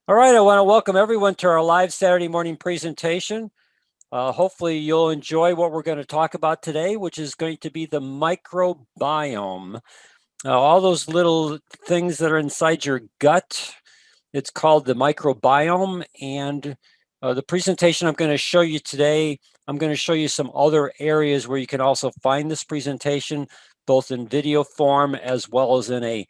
All right, I want to welcome everyone to our live Saturday morning presentation. Hopefully you'll enjoy what we're going to talk about today, which is going to be the microbiome. All those little things that are inside your gut, it's called the microbiome. And the presentation I'm going to show you today, I'm going to show you some other areas where you can also find this presentation, both in video form as well as in a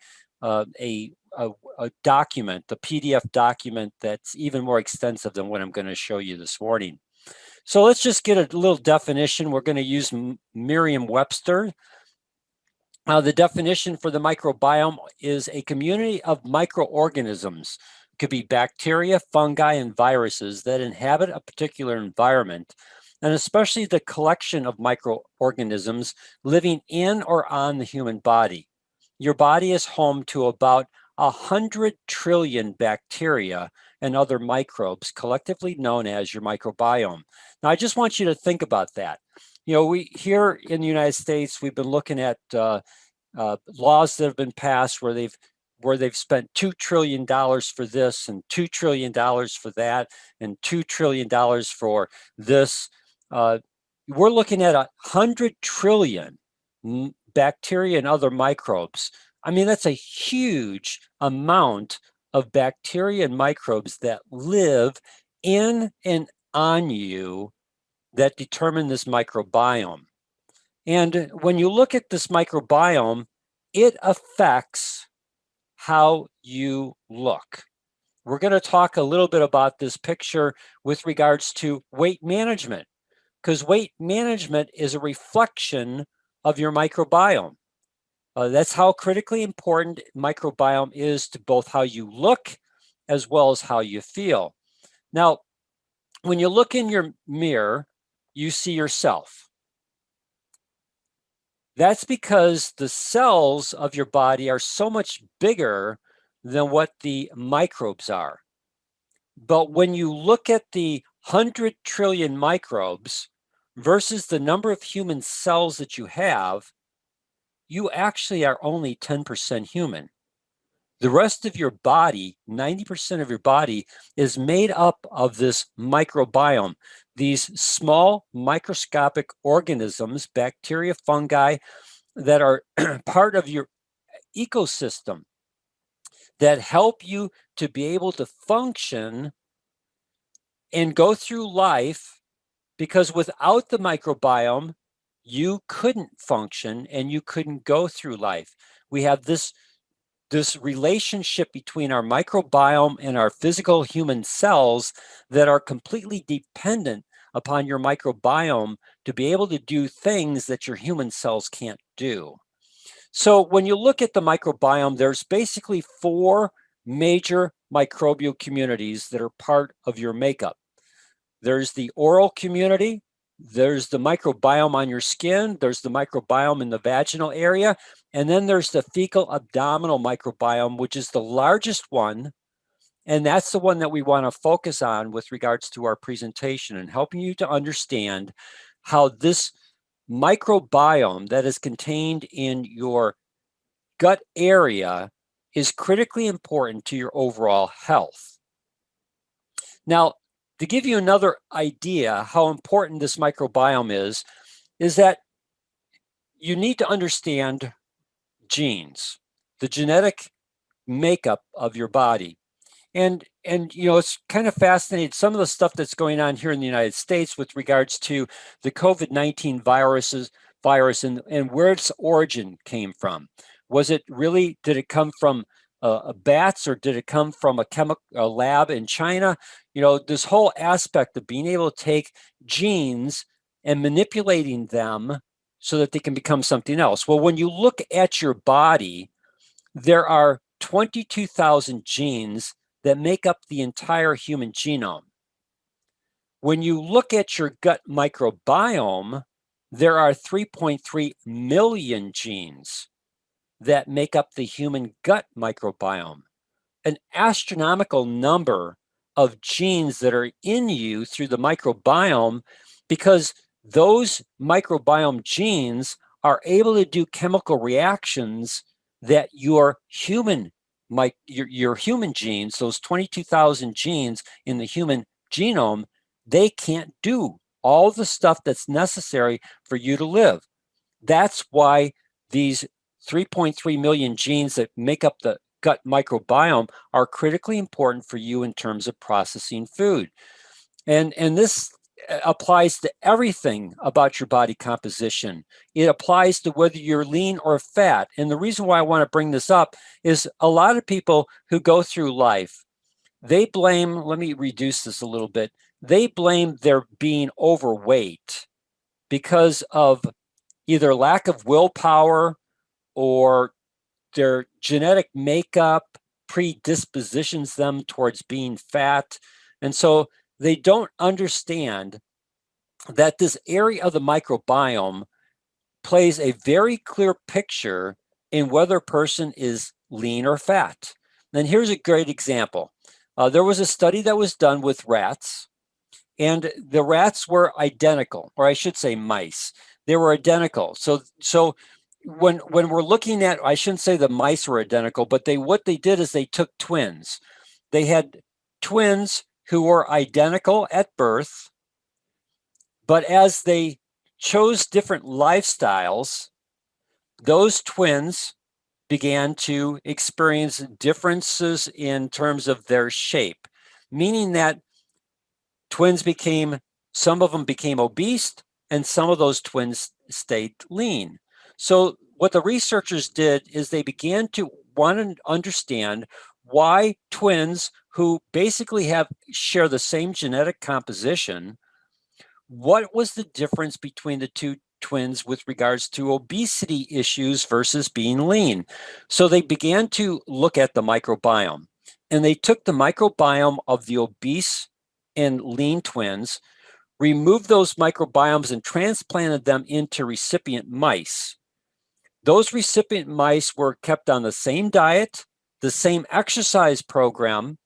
document, the PDF document that's even more extensive than what I'm going to show you this morning. So let's just get a little definition. We're going to use Merriam-Webster. The definition for the microbiome is a community of microorganisms. It could be bacteria, fungi, and viruses that inhabit a particular environment, and especially the collection of microorganisms living in or on the human body. Your body is home to about 100 trillion bacteria and other microbes, collectively known as your microbiome. Now, I just want you to think about that. You know, we here in the United States, we've been looking at laws that have been passed where they've spent $2 trillion for this and $2 trillion for that and $2 trillion for this. We're looking at 100 trillion bacteria and other microbes. I mean, that's a huge amount of bacteria and microbes that live in and on you that determine this microbiome. And when you look at this microbiome, it affects how you look. We're going to talk a little bit about this picture with regards to weight management, because weight management is a reflection of your microbiome. That's how critically important microbiome is to both how you look as well as how you feel. Now, when you look in your mirror, you see yourself. That's because the cells of your body are so much bigger than what the microbes are. But when you look at the 100 trillion microbes versus the number of human cells that you have, you actually are only 10% human. The rest of your body, 90% of your body, is made up of this microbiome, these small microscopic organisms, bacteria, fungi, that are part of your ecosystem that help you to be able to function and go through life, because without the microbiome, you couldn't function and you couldn't go through life. We have this relationship between our microbiome and our physical human cells that are completely dependent upon your microbiome to be able to do things that your human cells can't do. So when you look at the microbiome, there's basically 4 major microbial communities that are part of your makeup. There's the oral community, there's the microbiome on your skin, there's the microbiome in the vaginal area, and then there's the fecal abdominal microbiome, which is the largest one. And that's the one that we want to focus on with regards to our presentation and helping you to understand how this microbiome that is contained in your gut area is critically important to your overall health. Now, to give you another idea how important this microbiome is that you need to understand genes, the genetic makeup of your body. And you know, it's kind of fascinating, some of the stuff that's going on here in the United States with regards to the COVID-19 virus and where its origin came from. Was it really, did it come from bats, or did it come from a lab in China? You know, this whole aspect of being able to take genes and manipulating them so that they can become something else. Well, when you look at your body, there are 22,000 genes that make up the entire human genome. When you look at your gut microbiome, there are 3.3 million genes that make up the human gut microbiome, an astronomical number of genes that are in you through the microbiome, because those microbiome genes are able to do chemical reactions that your human your human genes, those 22,000 genes in the human genome, they can't do all the stuff that's necessary for you to live. That's why these 3.3 million genes that make up the gut microbiome are critically important for you in terms of processing food. And this applies to everything about your body composition. It applies to whether you're lean or fat. And the reason why I want to bring this up is a lot of people who go through life, they blame, let me reduce this a little bit, they blame their being overweight because of either lack of willpower or their genetic makeup predispositions them towards being fat. And so they don't understand that this area of the microbiome plays a very clear picture in whether a person is lean or fat. And here's a great example. There was a study that was done with rats, and the rats were identical, or I should say mice. They were identical. So when we're looking at, I shouldn't say the mice were identical, but what they did is they took twins. They had twins who were identical at birth, but as they chose different lifestyles, those twins began to experience differences in terms of their shape, meaning that some of them became obese, and some of those twins stayed lean. So what the researchers did is they began to want to understand why twins who basically share the same genetic composition, what was the difference between the two twins with regards to obesity issues versus being lean? So they began to look at the microbiome, and they took the microbiome of the obese and lean twins, removed those microbiomes and transplanted them into recipient mice. Those recipient mice were kept on the same diet, the same exercise program,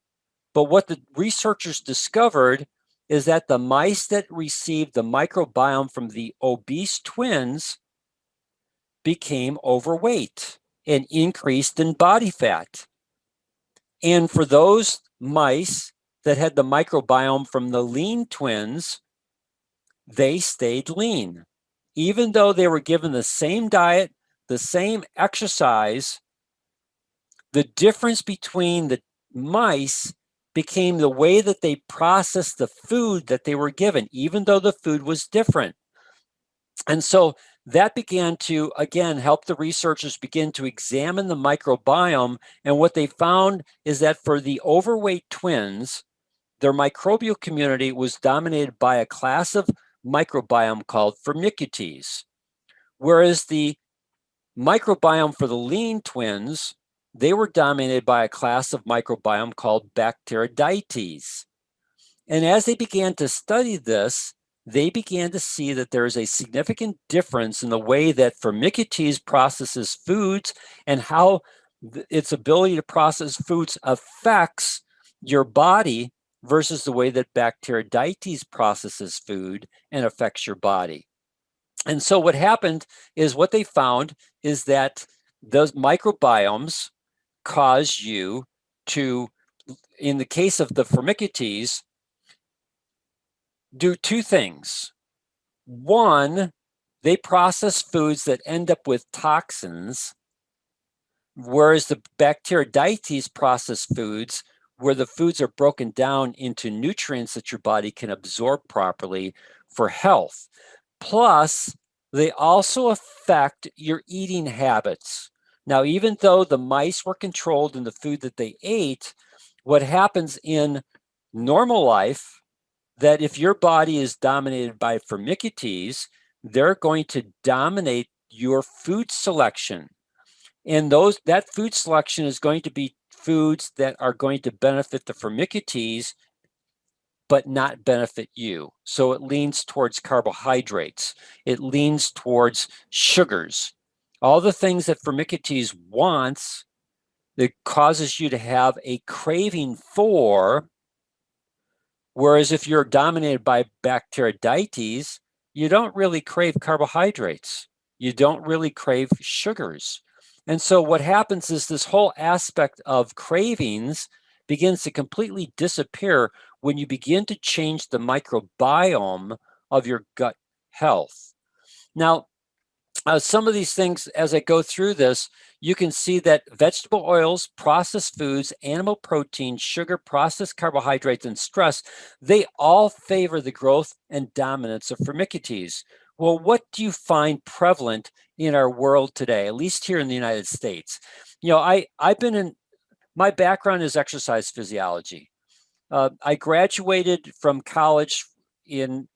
but what the researchers discovered is that the mice that received the microbiome from the obese twins became overweight and increased in body fat. And for those mice that had the microbiome from the lean twins, they stayed lean. Even though they were given the same diet, the same exercise, the difference between the mice became the way that they processed the food that they were given, even though the food was different. And so that began to, again, help the researchers begin to examine the microbiome. And what they found is that for the overweight twins, their microbial community was dominated by a class of microbiome called Firmicutes, whereas the microbiome for the lean twins, they were dominated by a class of microbiome called Bacteroidetes. And as they began to study this, they began to see that there is a significant difference in the way that Firmicutes processes foods and how its ability to process foods affects your body versus the way that Bacteroidetes processes food and affects your body. And so what happened is what they found is that those microbiomes cause you to, in the case of the Firmicutes, do two things. One, they process foods that end up with toxins, whereas the Bacteroidetes process foods where the foods are broken down into nutrients that your body can absorb properly for health. Plus, they also affect your eating habits. Now, even though the mice were controlled in the food that they ate, what happens in normal life, that if your body is dominated by Firmicutes, they're going to dominate your food selection. And that food selection is going to be foods that are going to benefit the Firmicutes, but not benefit you. So it leans towards carbohydrates. It leans towards sugars. All the things that Firmicutes wants, that causes you to have a craving for, whereas if you're dominated by Bacteroidetes, you don't really crave carbohydrates. You don't really crave sugars. And so what happens is this whole aspect of cravings begins to completely disappear when you begin to change the microbiome of your gut health. Now, some of these things, as I go through this, you can see that vegetable oils, processed foods, animal protein, sugar, processed carbohydrates, and stress, they all favor the growth and dominance of Firmicutes. Well, what do you find prevalent in our world today, at least here in the United States? You know, my background is exercise physiology. I graduated from college in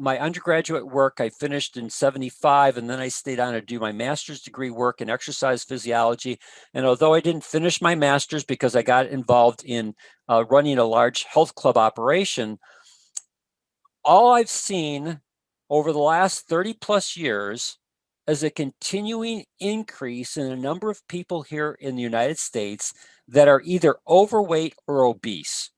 my undergraduate work. I finished in 75, and then I stayed on to do my master's degree work in exercise physiology. And although I didn't finish my master's because I got involved in running a large health club operation, all I've seen over the last 30 plus years is a continuing increase in the number of people here in the United States that are either overweight or obese.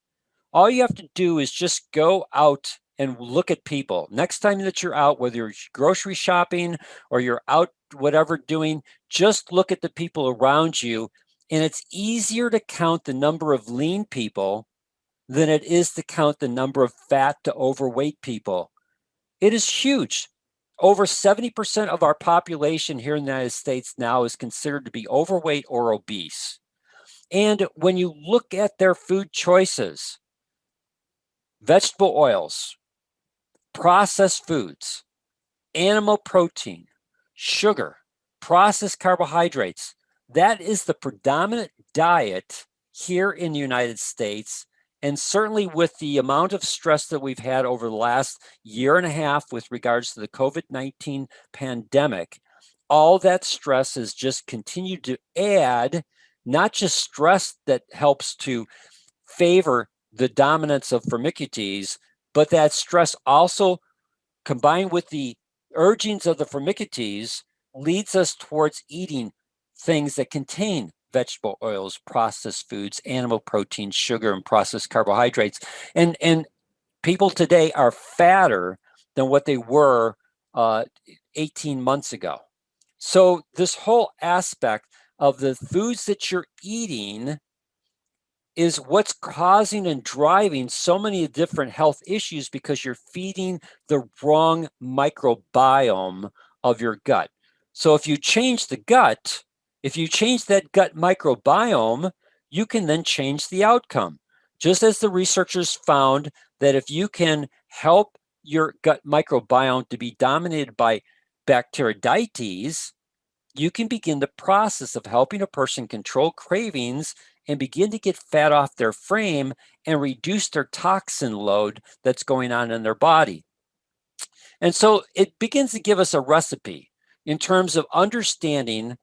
All you have to do is just go out and look at people. Next time that you're out, whether you're grocery shopping or you're out, whatever doing, just look at the people around you. And it's easier to count the number of lean people than it is to count the number of fat to overweight people. It is huge. Over 70% of our population here in the United States now is considered to be overweight or obese. And when you look at their food choices, vegetable oils, processed foods, animal protein, sugar, processed carbohydrates, that is the predominant diet here in the United States. And certainly with the amount of stress that we've had over the last year and a half with regards to the COVID-19 pandemic, all that stress has just continued to add, not just stress that helps to favor the dominance of Firmicutes, but that stress also combined with the urgings of the Firmicutes leads us towards eating things that contain vegetable oils, processed foods, animal protein, sugar, and processed carbohydrates. And people today are fatter than what they were 18 months ago. So this whole aspect of the foods that you're eating is what's causing and driving so many different health issues because you're feeding the wrong microbiome of your gut. So if you change the gut, if you change that gut microbiome, you can then change the outcome. Just as the researchers found that if you can help your gut microbiome to be dominated by Bacteroidetes, you can begin the process of helping a person control cravings and begin to get fat off their frame and reduce their toxin load that's going on in their body. And so it begins to give us a recipe in terms of understanding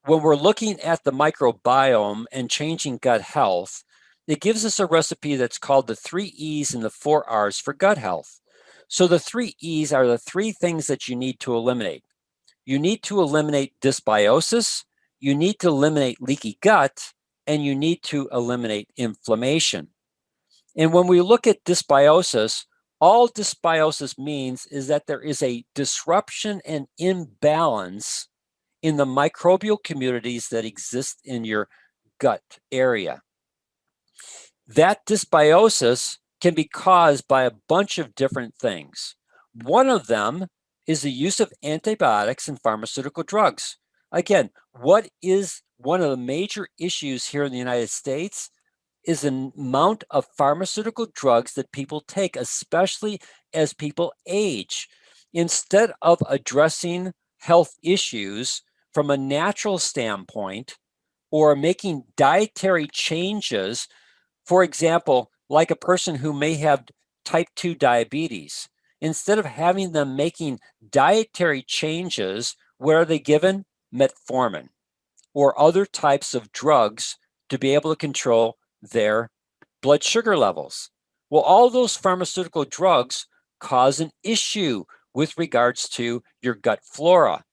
when we're looking at the microbiome and changing gut health. It gives us a recipe that's called the 3 E's and the 4 R's for gut health. So the 3 E's are the 3 things that you need to eliminate. You need to eliminate dysbiosis, you need to eliminate leaky gut, and you need to eliminate inflammation. And when we look at dysbiosis, all dysbiosis means is that there is a disruption and imbalance in the microbial communities that exist in your gut area. That dysbiosis can be caused by a bunch of different things. One of them is the use of antibiotics and pharmaceutical drugs. Again, what is one of the major issues here in the United States is the amount of pharmaceutical drugs that people take, especially as people age. Instead of addressing health issues from a natural standpoint or making dietary changes, for example, like a person who may have type 2 diabetes, instead of having them making dietary changes, where are they given? Metformin or other types of drugs to be able to control their blood sugar levels. Well, all those pharmaceutical drugs cause an issue with regards to your gut flora.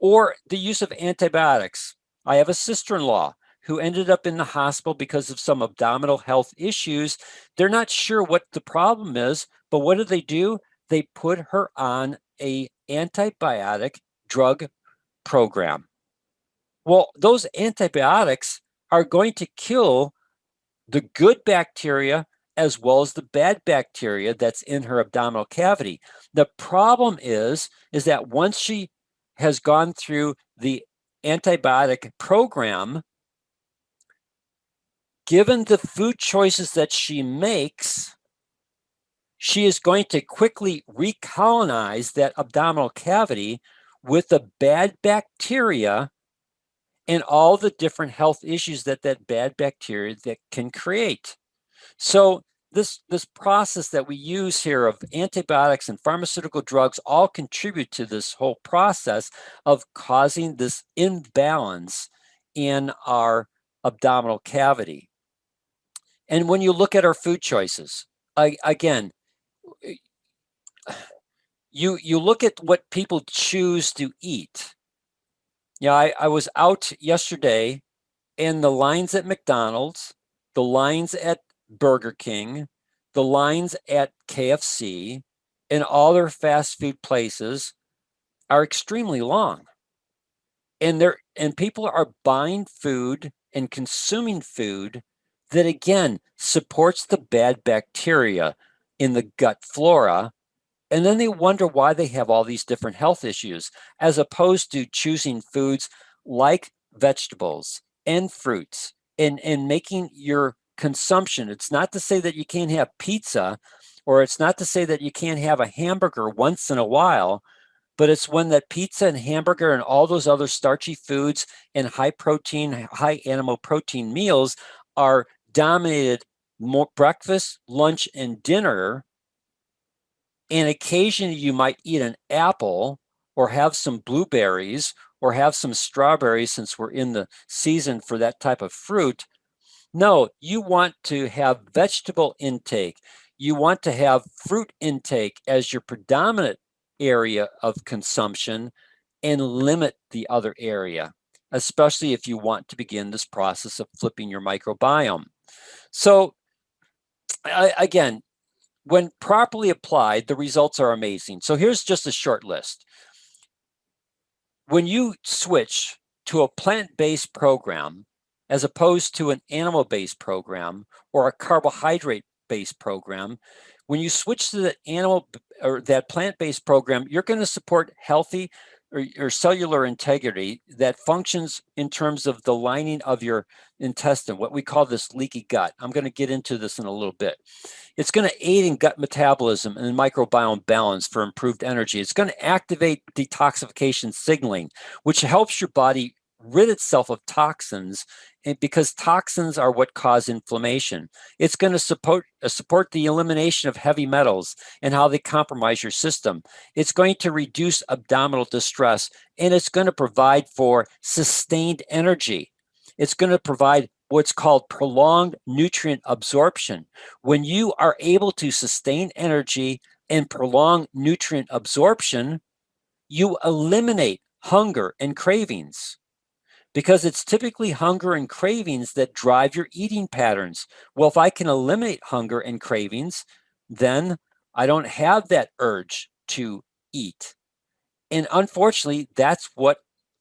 Or the use of antibiotics. I have a sister-in-law who ended up in the hospital because of some abdominal health issues. They're not sure what the problem is, but what do? They put her on an antibiotic drug program. Well, those antibiotics are going to kill the good bacteria as well as the bad bacteria that's in her abdominal cavity. The problem is that once she has gone through the antibiotic program, given the food choices that she makes, she is going to quickly recolonize that abdominal cavity with the bad bacteria and all the different health issues that bad bacteria that can create. So this process that we use here of antibiotics and pharmaceutical drugs all contribute to this whole process of causing this imbalance in our abdominal cavity. And when you look at our food choices, again, you look at what people choose to eat. Yeah, I was out yesterday, and the lines at McDonald's, the lines at Burger King, the lines at KFC, and all their fast food places are extremely long. And people are buying food and consuming food that, again, supports the bad bacteria in the gut flora. And then they wonder why they have all these different health issues, as opposed to choosing foods like vegetables and fruits and making your consumption. It's not to say that you can't have pizza, or it's not to say that you can't have a hamburger once in a while, but it's when that pizza and hamburger and all those other starchy foods and high protein, high animal protein meals are dominated more breakfast, lunch, and dinner. And occasionally you might eat an apple or have some blueberries or have some strawberries, since we're in the season for that type of fruit. No, you want to have vegetable intake. You want to have fruit intake as your predominant area of consumption and limit the other area, especially if you want to begin this process of flipping your microbiome. So again, when properly applied, the results are amazing. So here's just a short list. When you switch to a plant-based program, as opposed to an animal-based program or a carbohydrate-based program, when you switch to the animal or that plant-based program, you're going to support healthy or cellular integrity that functions in terms of the lining of your intestine, what we call this leaky gut. I'm going to get into this in a little bit. It's going to aid in gut metabolism and microbiome balance for improved energy. It's going to activate detoxification signaling, which helps your body rid itself of toxins, and because toxins are what cause inflammation. It's going to support the elimination of heavy metals and how they compromise your system. It's going to reduce abdominal distress, and it's going to provide for sustained energy. It's going to provide what's called prolonged nutrient absorption. When you are able to sustain energy and prolong nutrient absorption, you eliminate hunger and cravings, because it's typically hunger and cravings that drive your eating patterns. Well, if I can eliminate hunger and cravings, then I don't have that urge to eat. And unfortunately, that's what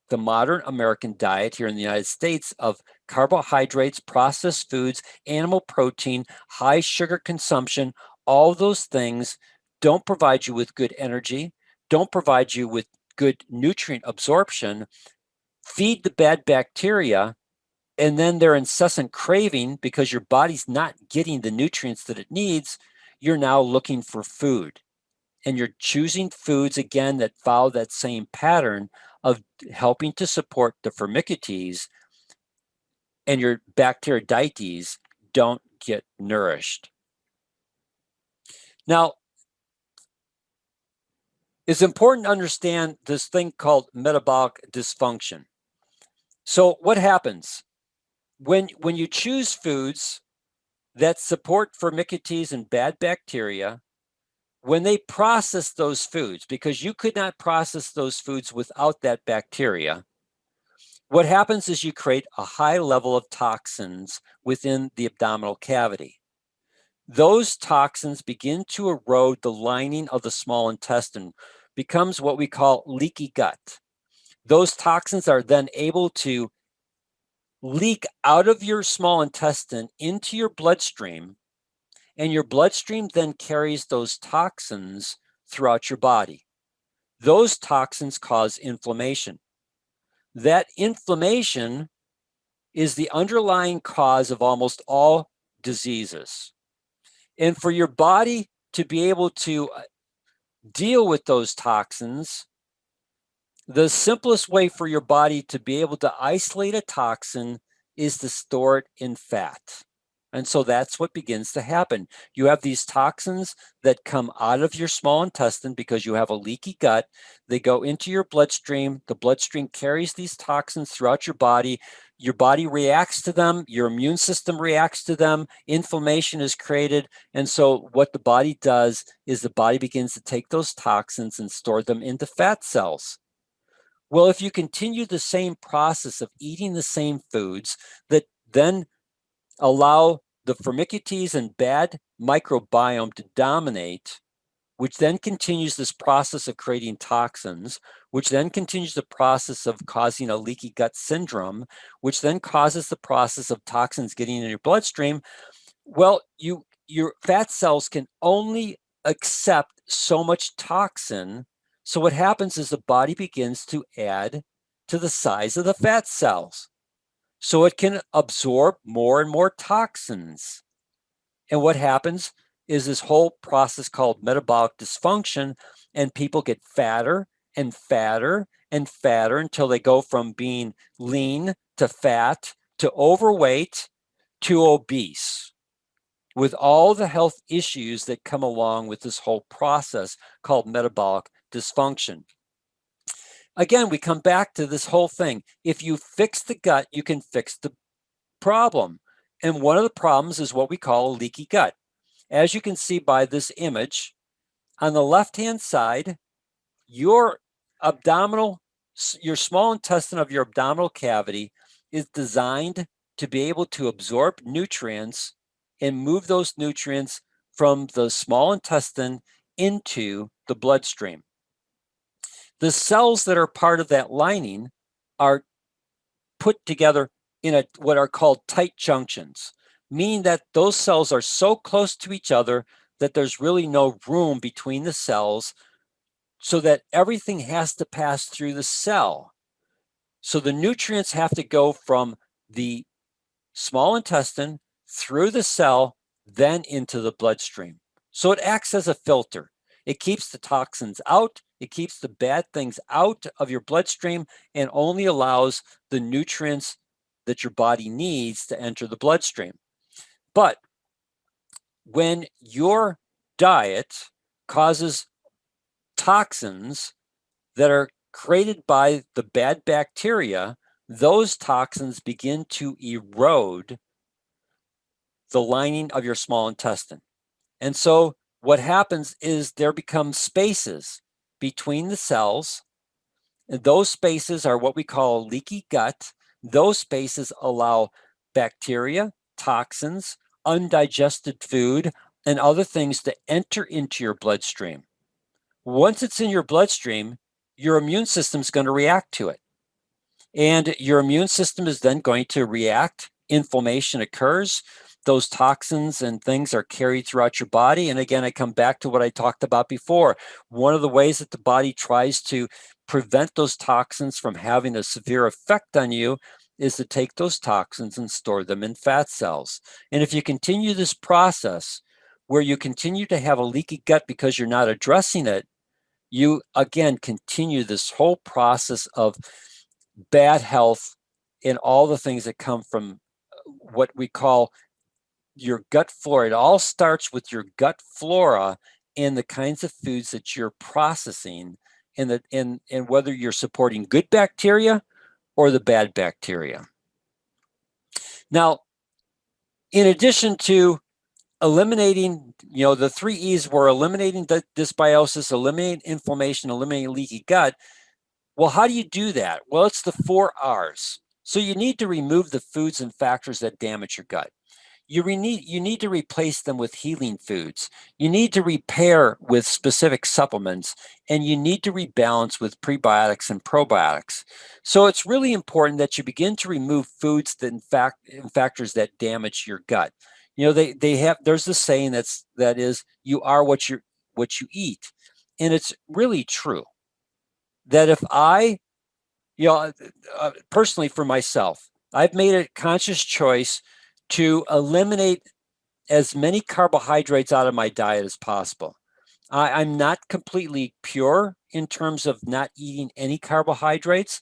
the modern American diet here in the United States of carbohydrates, processed foods, animal protein, high sugar consumption, all those things don't provide you with good energy, don't provide you with good nutrient absorption, feed the bad bacteria, and then their incessant craving, because your body's not getting the nutrients that it needs, you're now looking for food. And you're choosing foods, again, that follow that same pattern of helping to support the Firmicutes, and your Bacteroidetes don't get nourished. Now, it's important to understand this thing called metabolic dysfunction. So what happens when you choose foods that support Firmicutes and bad bacteria? When they process those foods, because you could not process those foods without that bacteria, what happens is you create a high level of toxins within the abdominal cavity. Those toxins begin to erode the lining of the small intestine, becomes what we call leaky gut. those toxins are then able to leak out of your small intestine into your bloodstream, and your bloodstream then carries those toxins throughout your body. Those toxins cause inflammation. That inflammation is the underlying cause of almost all diseases. And for your body to be able to deal with those toxins, the simplest way for your body to be able to isolate a toxin is to store it in fat. And so that's what begins to happen. You have these toxins that come out of your small intestine because you have a leaky gut. They go into your bloodstream. The bloodstream carries these toxins throughout your body. Your body reacts to them. Your immune system reacts to them. Inflammation is created. And so what the body does is the body begins to take those toxins and store them into fat cells. Well, if you continue the same process of eating the same foods that then allow the Firmicutes and bad microbiome to dominate, which then continues this process of creating toxins, which then continues the process of causing a leaky gut syndrome, which then causes the process of toxins getting in your bloodstream, well, your fat cells can only accept so much toxin. So what happens is the body begins to add to the size of the fat cells, so it can absorb more and more toxins. And what happens is this whole process called metabolic dysfunction, and people get fatter and fatter and fatter until they go from being lean to fat to overweight to obese, with all the health issues that come along with this whole process called metabolic dysfunction. Again, we come back to this whole thing. If you fix the gut, you can fix the problem. And one of the problems is what we call a leaky gut. As you can see by this image, on the left-hand side, your small intestine of your abdominal cavity is designed to be able to absorb nutrients and move those nutrients from the small intestine into the bloodstream. The cells that are part of that lining are put together in what are called tight junctions, meaning that those cells are so close to each other that there's really no room between the cells, so that everything has to pass through the cell. So the nutrients have to go from the small intestine through the cell, then into the bloodstream. So it acts as a filter. It keeps the toxins out, it keeps the bad things out of your bloodstream, and only allows the nutrients that your body needs to enter the bloodstream. But when your diet causes toxins that are created by the bad bacteria, those toxins begin to erode the lining of your small intestine. And so what happens is there become spaces between the cells, and those spaces are what we call a leaky gut. Those spaces allow bacteria, toxins, undigested food, and other things to enter into your bloodstream. Once it's in your bloodstream, your immune system is going to react to it. And your immune system is then going to react. Inflammation occurs. Those toxins and things are carried throughout your body. And again, I come back to what I talked about before. One of the ways that the body tries to prevent those toxins from having a severe effect on you is to take those toxins and store them in fat cells. And if you continue this process where you continue to have a leaky gut because you're not addressing it, you again continue this whole process of bad health and all the things that come from what we call your gut flora. It all starts with your gut flora and the kinds of foods that you're processing, and whether you're supporting good bacteria or the bad bacteria. Now, in addition to eliminating, the 3 E's were eliminating dysbiosis, eliminating inflammation, eliminating leaky gut. Well, how do you do that? Well, it's the 4 R's. So you need to remove the foods and factors that damage your gut. you need to replace them with healing foods. You need to repair with specific supplements, and you need to rebalance with prebiotics and probiotics. So it's really important that you begin to remove foods that factors that damage your gut. You know, there's this saying that is you are what you eat, and it's really true. That if I, personally for myself, I've made a conscious choice to eliminate as many carbohydrates out of my diet as possible. I'm not completely pure in terms of not eating any carbohydrates,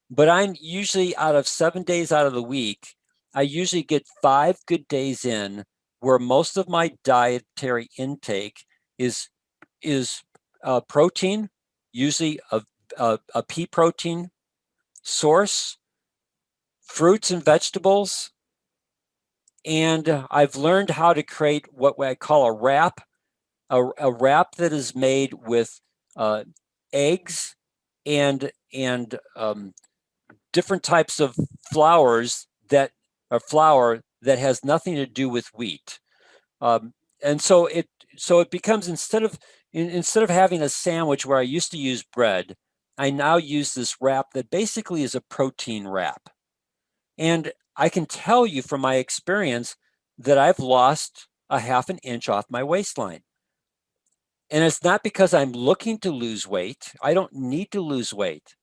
but I'm usually out of 7 days out of the week, I usually get 5 good days in where most of my dietary intake is protein, usually a pea protein source, fruits and vegetables, and I've learned how to create what I call a wrap that is made with eggs and different types of flour that has nothing to do with wheat. And so it becomes, instead of having a sandwich where I used to use bread, I now use this wrap that basically is a protein wrap. And I can tell you from my experience that I've lost a half an inch off my waistline. And it's not because I'm looking to lose weight. I don't need to lose weight.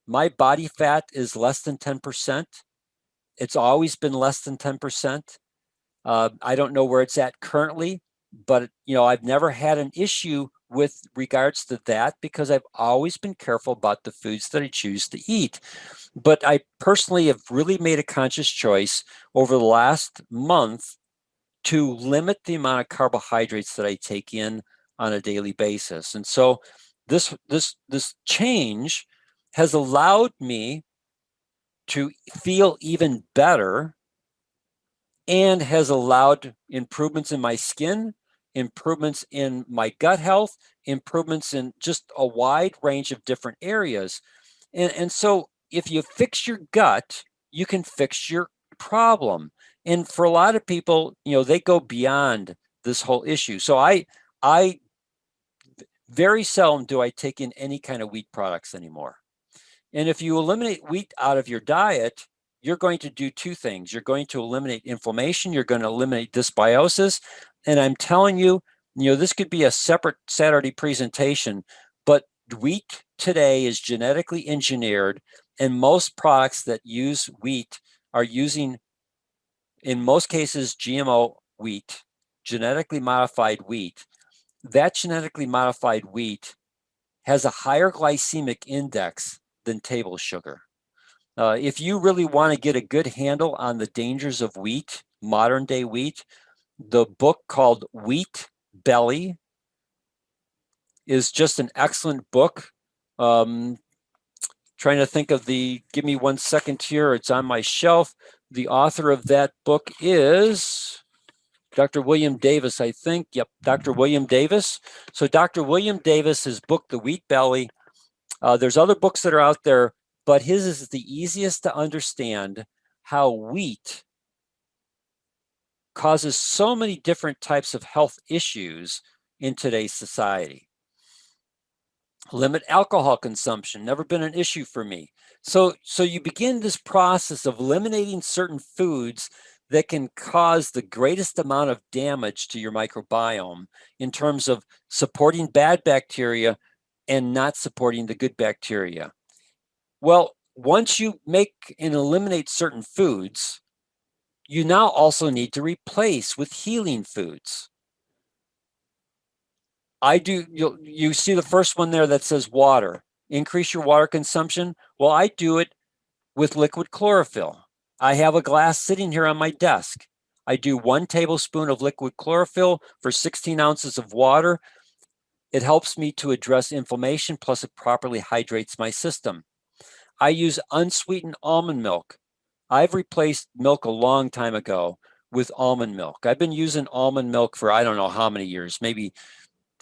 My body fat is less than 10%. It's always been less than 10%. I don't know where it's at currently, but I've never had an issue with regards to that because I've always been careful about the foods that I choose to eat. But I personally have really made a conscious choice over the last month to limit the amount of carbohydrates that I take in on a daily basis. And so this change has allowed me to feel even better and has allowed improvements in my skin, improvements in my gut health, improvements in just a wide range of different areas. And so if you fix your gut, you can fix your problem. And for a lot of people, they go beyond this whole issue. So I very seldom do I take in any kind of wheat products anymore. And if you eliminate wheat out of your diet, you're going to do two things. You're going to eliminate inflammation. You're going to eliminate dysbiosis. And I'm telling you, this could be a separate Saturday presentation, but wheat today is genetically engineered, and most products that use wheat are using, in most cases, GMO wheat, genetically modified wheat. That genetically modified wheat has a higher glycemic index than table sugar. If you really want to get a good handle on the dangers of wheat, modern day wheat, the book called Wheat Belly is just an excellent book. Trying to think of give me 1 second here. It's on my shelf. The author of that book is Dr. William Davis, I think. Yep, Dr. William Davis. So Dr. William Davis's book, The Wheat Belly, there's other books that are out there, but his is the easiest to understand how wheat causes so many different types of health issues in today's society. Limit alcohol consumption, never been an issue for me. So you begin this process of eliminating certain foods that can cause the greatest amount of damage to your microbiome in terms of supporting bad bacteria and not supporting the good bacteria. Well, once you make and eliminate certain foods, you now also need to replace with healing foods. You see the first one there that says water. Increase your water consumption. Well, I do it with liquid chlorophyll. I have a glass sitting here on my desk. I do 1 tablespoon of liquid chlorophyll for 16 ounces of water. It helps me to address inflammation, plus it properly hydrates my system. I use unsweetened almond milk. I've replaced milk a long time ago with almond milk. I've been using almond milk for I don't know how many years, maybe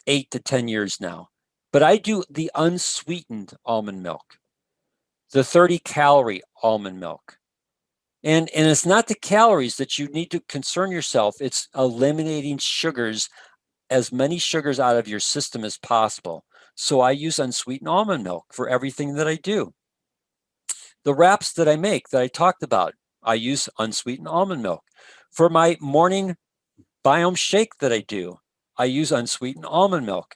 8 to 10 years now. But I do the unsweetened almond milk, the 30-calorie almond milk. And it's not the calories that you need to concern yourself. It's eliminating sugars, as many sugars out of your system as possible. So I use unsweetened almond milk for everything that I do. The wraps that I make that I talked about, I use unsweetened almond milk. For my morning biome shake that I do, I use unsweetened almond milk.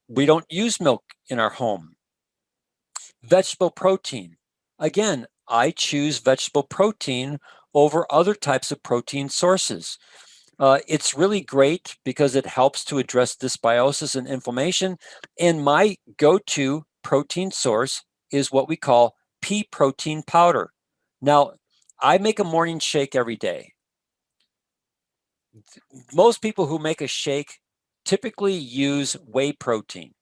We don't use milk in our home. Vegetable protein. Again, I choose vegetable protein over other types of protein sources. It's really great because it helps to address dysbiosis and inflammation. And my go-to protein source is what we call pea protein powder. Now, I make a morning shake every day. Most people who make a shake typically use whey protein.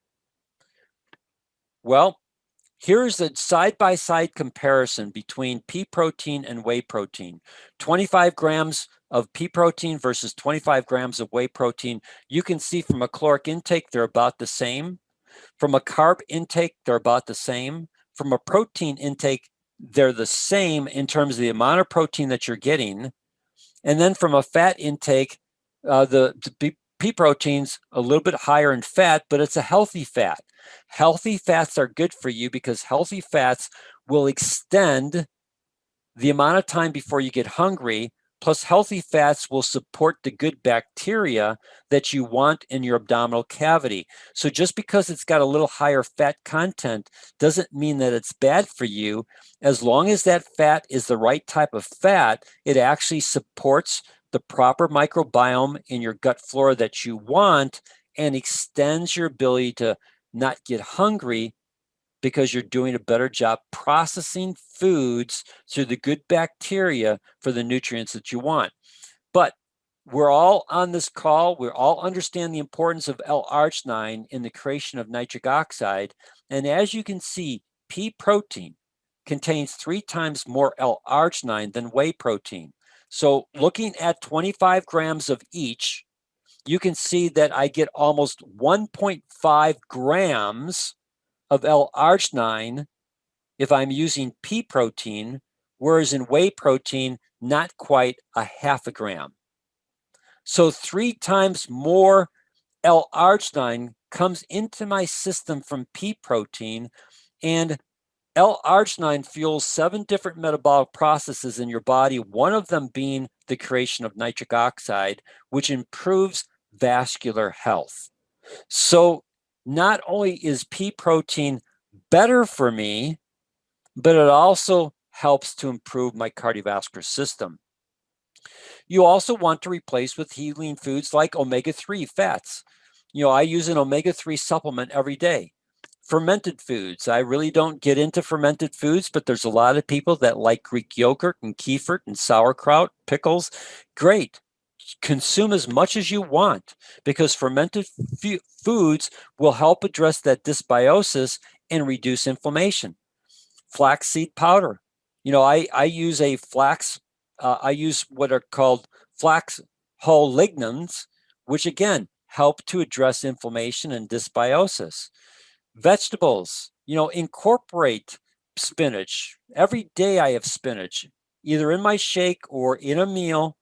Well, here's a side-by-side comparison between pea protein and whey protein. 25 grams of pea protein versus 25 grams of whey protein. You can see from a caloric intake, they're about the same. From a carb intake, they're about the same. From a protein intake, they're the same in terms of the amount of protein that you're getting. And then from a fat intake, the pea protein's a little bit higher in fat, but it's a healthy fat. Healthy fats are good for you because healthy fats will extend the amount of time before you get hungry. Plus, healthy fats will support the good bacteria that you want in your abdominal cavity. So just because it's got a little higher fat content doesn't mean that it's bad for you. As long as that fat is the right type of fat, it actually supports the proper microbiome in your gut flora that you want and extends your ability to not get hungry because you're doing a better job processing foods through the good bacteria for the nutrients that you want. But we're all on this call. We all understand the importance of L-arginine in the creation of nitric oxide. And as you can see, pea protein contains 3 times more L-arginine than whey protein. So looking at 25 grams of each, you can see that I get almost 1.5 grams of L-arginine if I'm using pea protein, whereas in whey protein, not quite a half a gram. So 3 times more L-arginine comes into my system from pea protein, and L-arginine fuels 7 different metabolic processes in your body, one of them being the creation of nitric oxide, which improves vascular health. So not only is pea protein better for me, but it also helps to improve my cardiovascular system. You also want to replace with healing foods like omega-3 fats. I use an omega-3 supplement every day. Fermented foods. I really don't get into fermented foods, but there's a lot of people that like Greek yogurt and kefir and sauerkraut, pickles. Great. Consume as much as you want because fermented foods will help address that dysbiosis and reduce inflammation. Flaxseed powder. I use a flax, I use what are called flax whole lignans, which again help to address inflammation and dysbiosis. Vegetables, incorporate spinach. Every day I have spinach, either in my shake or in a meal.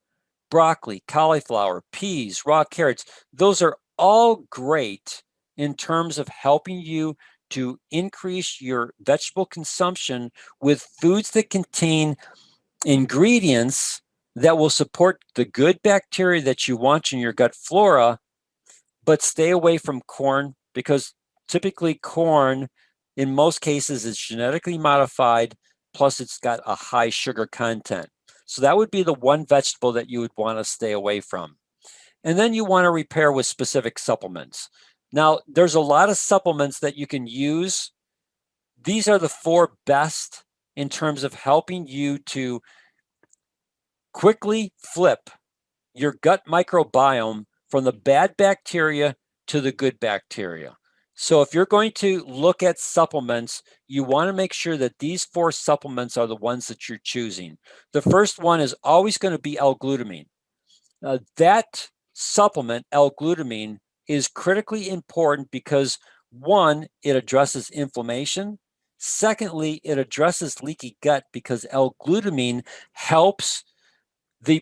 Broccoli, cauliflower, peas, raw carrots. Those are all great in terms of helping you to increase your vegetable consumption with foods that contain ingredients that will support the good bacteria that you want in your gut flora, but stay away from corn because typically corn, in most cases, is genetically modified, plus it's got a high sugar content. So that would be the one vegetable that you would want to stay away from. And then you want to repair with specific supplements. Now, there's a lot of supplements that you can use. These are the 4 best in terms of helping you to quickly flip your gut microbiome from the bad bacteria to the good bacteria. So if you're going to look at supplements, you want to make sure that these 4 supplements are the ones that you're choosing. The first one is always going to be L-glutamine. That supplement, L-glutamine, is critically important because 1, it addresses inflammation, Secondly, it addresses leaky gut because L-glutamine helps the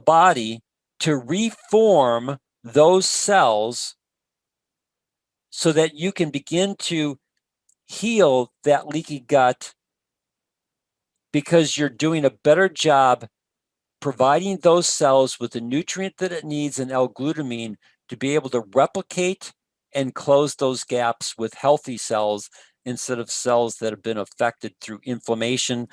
body to reform those cells so that you can begin to heal that leaky gut, because you're doing a better job providing those cells with the nutrient that it needs in L-glutamine to be able to replicate and close those gaps with healthy cells instead of cells that have been affected through inflammation.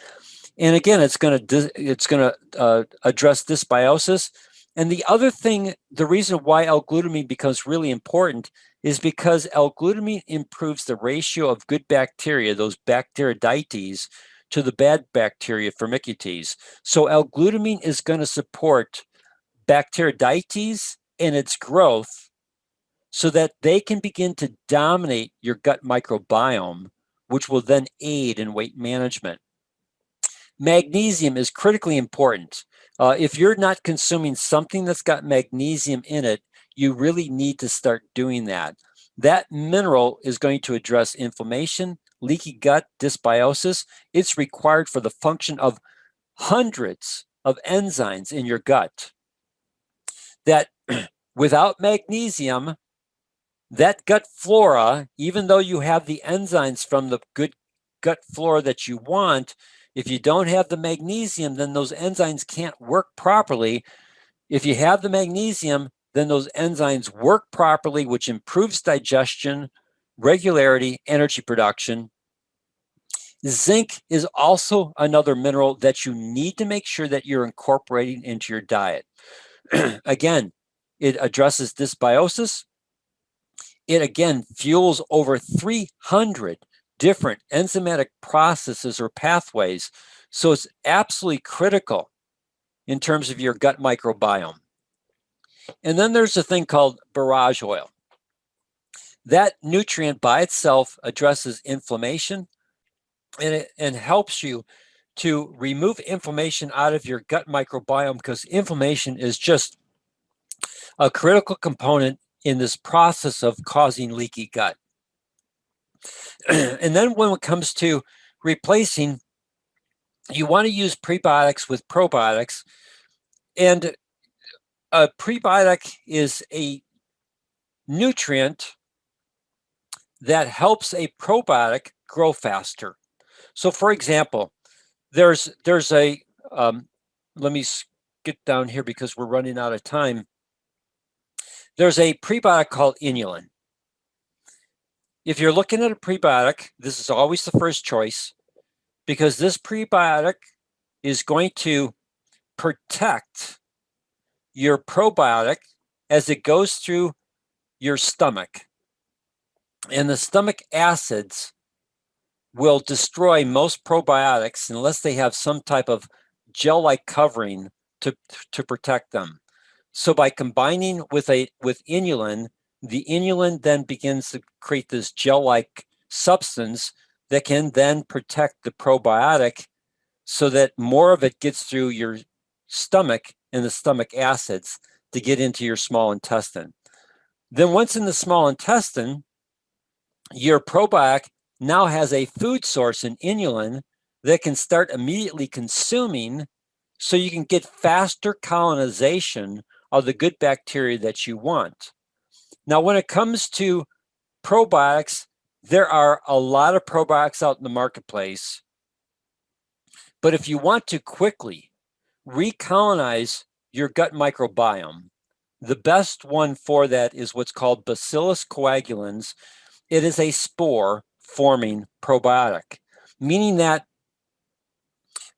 And again, it's going to address dysbiosis. And the other thing, the reason why L-glutamine becomes really important is because L-glutamine improves the ratio of good bacteria, those Bacteroidetes, to the bad bacteria, Firmicutes. So L-glutamine is going to support Bacteroidetes in its growth so that they can begin to dominate your gut microbiome, which will then aid in weight management. Magnesium is critically important. If you're not consuming something that's got magnesium in it, you really need to start doing that. That mineral is going to address inflammation, leaky gut, dysbiosis. It's required for the function of hundreds of enzymes in your gut. That without magnesium, that gut flora, even though you have the enzymes from the good gut flora that you want, if you don't have the magnesium, then those enzymes can't work properly. If you have the magnesium, then those enzymes work properly, which improves digestion, regularity, energy production. Zinc is also another mineral that you need to make sure that you're incorporating into your diet. Again, it addresses dysbiosis. It again fuels over 300 different enzymatic processes or pathways. So it's absolutely critical in terms of your gut microbiome. And then there's a thing called Barrage Oil. That nutrient by itself addresses inflammation, and helps you to remove inflammation out of your gut microbiome, because inflammation is just a critical component in this process of causing leaky gut. And then when it comes to replacing, you want to use prebiotics with probiotics. And a prebiotic is a nutrient that helps a probiotic grow faster. So for example, there's a, let me get down here because we're running out of time. There's a prebiotic called inulin. If you're looking at a prebiotic, this is always the first choice, because this prebiotic is going to protect your probiotic as it goes through your stomach. And the stomach acids will destroy most probiotics unless they have some type of gel-like covering to protect them. So by combining with inulin, the inulin then begins to create this gel-like substance that can then protect the probiotic so that more of it gets through your stomach and the stomach acids to get into your small intestine. Then once in the small intestine, your probiotic now has a food source in inulin that can start immediately consuming, so you can get faster colonization of the good bacteria that you want. Now, when it comes to probiotics, there are a lot of probiotics out in the marketplace. But if you want to quickly recolonize your gut microbiome, the best one for that is what's called Bacillus coagulans. It is a spore-forming probiotic, meaning that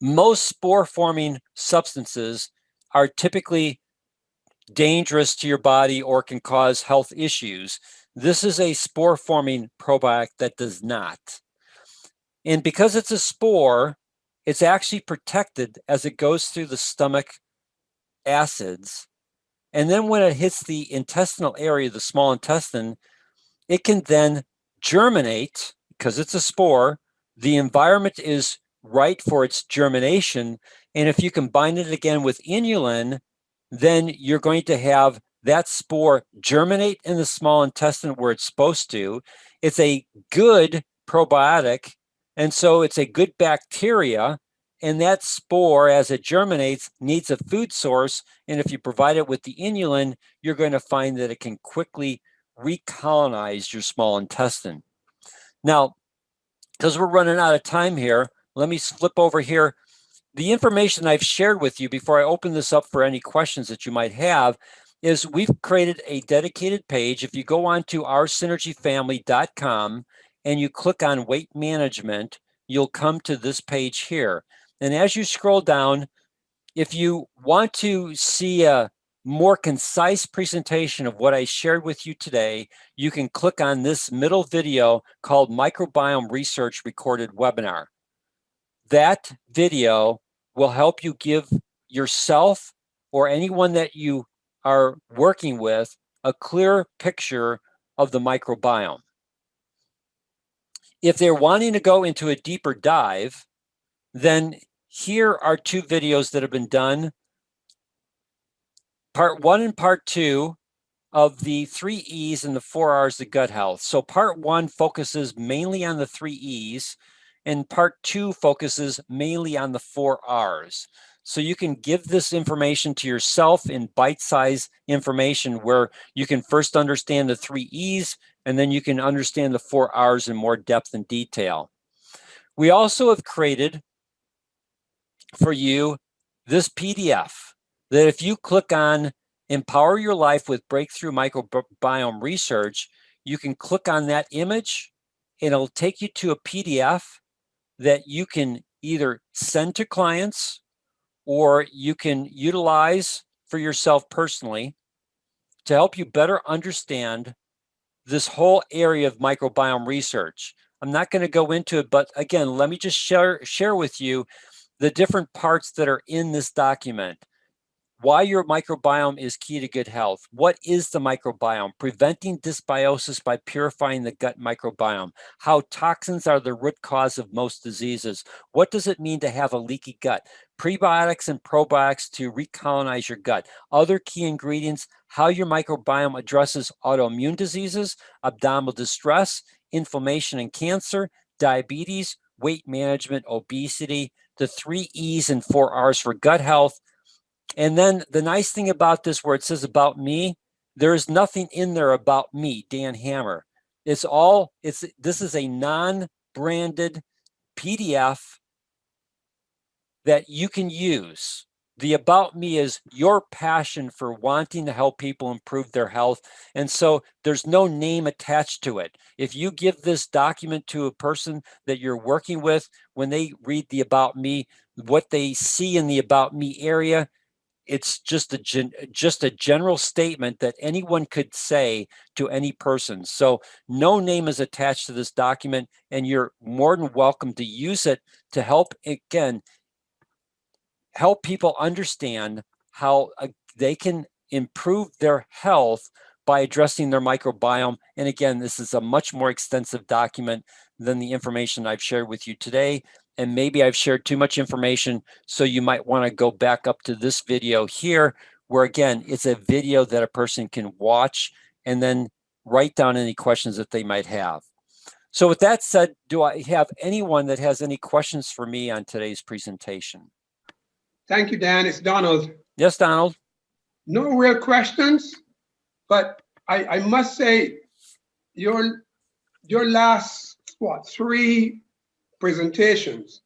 most spore-forming substances are typically dangerous to your body or can cause health issues. This is a spore-forming probiotic that does not. And because it's a spore, it's actually protected as it goes through the stomach acids. And then when it hits the intestinal area, the small intestine, it can then germinate because it's a spore. The environment is right for its germination. And if you combine it again with inulin, then you're going to have that spore germinate in the small intestine where it's supposed to. It's a good probiotic And so it's a good bacteria, and that spore, as it germinates, needs a food source. And if you provide it with the inulin, you're going to find that it can quickly recolonize your small intestine. Now, because we're running out of time here, let me flip over here. The information I've shared with you before I open this up for any questions that you might have is we've created a dedicated page. If you go on to oursynergyfamily.com and you click on weight management, you'll come to this page here. And as you scroll down, if you want to see a more concise presentation of what I shared with you today, you can click on this middle video called Microbiome Research Recorded Webinar. That video will help you give yourself or anyone that you are working with a clear picture of the microbiome. If they're wanting to go into a deeper dive, then here are two videos that have been done. Part 1 and Part 2 of the 3 E's and the 4 R's of gut health. So Part 1 focuses mainly on the 3 E's, and Part 2 focuses mainly on the 4 R's. So you can give this information to yourself in bite-sized information where you can first understand the 3 E's, and then you can understand the 4 R's in more depth and detail. We also have created for you this PDF that if you click on Empower Your Life with Breakthrough Microbiome Research, you can click on that image and it'll take you to a PDF that you can either send to clients or you can utilize for yourself personally to help you better understand this whole area of microbiome research. I'm not going to go into it, but again, let me just share with you the different parts that are in this document. Why your microbiome is key to good health. What is the microbiome? Preventing dysbiosis by purifying the gut microbiome. How toxins are the root cause of most diseases. What does it mean to have a leaky gut? Prebiotics and probiotics to recolonize your gut. Other key ingredients, how your microbiome addresses autoimmune diseases, abdominal distress, inflammation and cancer, diabetes, weight management, obesity, the 3 E's and 4 R's for gut health. And then the nice thing about this, where it says about me, there is nothing in there about me, Dan Hammer. This is a non-branded PDF that you can use. The about me is your passion for wanting to help people improve their health. And so there's no name attached to it. If you give this document to a person that you're working with, when they read the about me, what they see in the about me area, it's just a general statement that anyone could say to any person. So no name is attached to this document, and you're more than welcome to use it to help, again, help people understand how they can improve their health by addressing their microbiome. And again, this is a much more extensive document than the information I've shared with you today. And maybe I've shared too much information, so you might want to go back up to this video here, where again, it's a video that a person can watch and then write down any questions that they might have. So with that said, do I have anyone that has any questions for me on today's presentation? Thank you, Dan. It's Donald. Yes, Donald. No real questions, but I must say your last, 3 presentations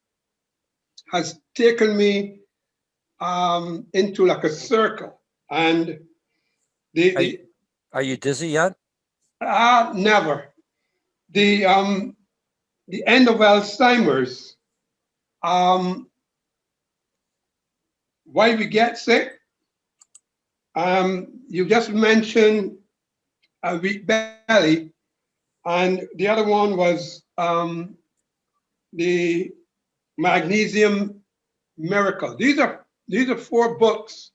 has taken me into like a circle. And are you dizzy yet? Never. The end of Alzheimer's, why we get sick. You just mentioned a weak belly, and the other one was the Magnesium Miracle. These are 4 books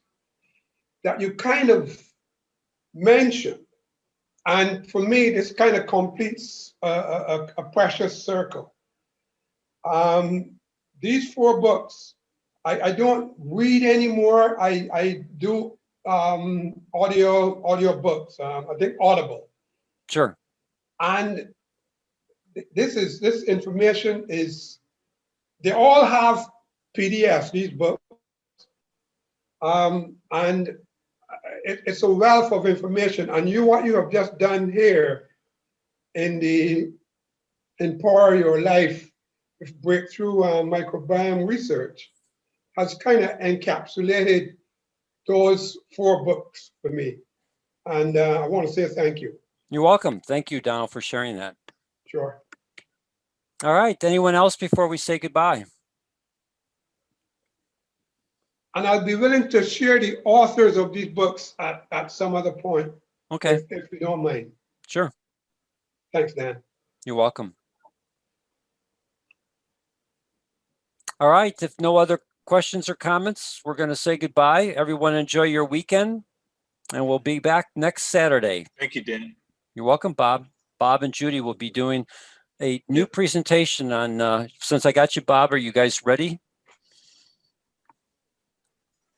that you kind of mentioned, and for me, this kind of completes a precious circle. These 4 books, I don't read anymore. I do audio books. I think Audible. Sure. And this information is, they all have PDFs, these books. And it's a wealth of information. And what you have just done here in the Empower Your Life with Breakthrough Microbiome Research has kind of encapsulated those 4 books for me. And I want to say thank you. You're welcome. Thank you, Donald, for sharing that. Sure. All right. Anyone else before we say goodbye? And I'll be willing to share the authors of these books at some other point. Okay. If you don't mind. Sure. Thanks, Dan. You're welcome. All right. If no other questions or comments, we're going to say goodbye. Everyone enjoy your weekend, and we'll be back next Saturday. Thank you, Dan. You're welcome, Bob. Bob and Judy will be doing a new presentation on, since I got you, Bob, are you guys ready?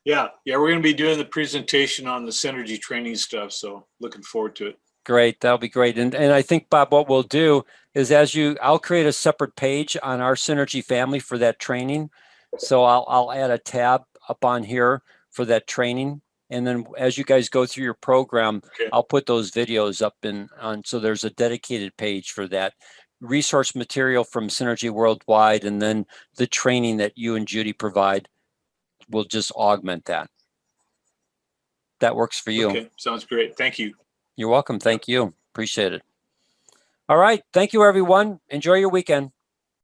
Yeah, we're going to be doing the presentation on the Synergy training stuff, so looking forward to it. Great, that'll be great. And I think, Bob, what we'll do is I'll create a separate page on our Synergy family for that training. So I'll add a tab up on here for that training. And then as you guys go through your program, Okay. I'll put those videos up so there's a dedicated page for that. Resource material from Synergy Worldwide, and then the training that you and Judy provide will just augment that. That works for you. Okay, sounds great. Thank you. You're welcome. Thank you. Appreciate it. All right. Thank you, everyone. Enjoy your weekend.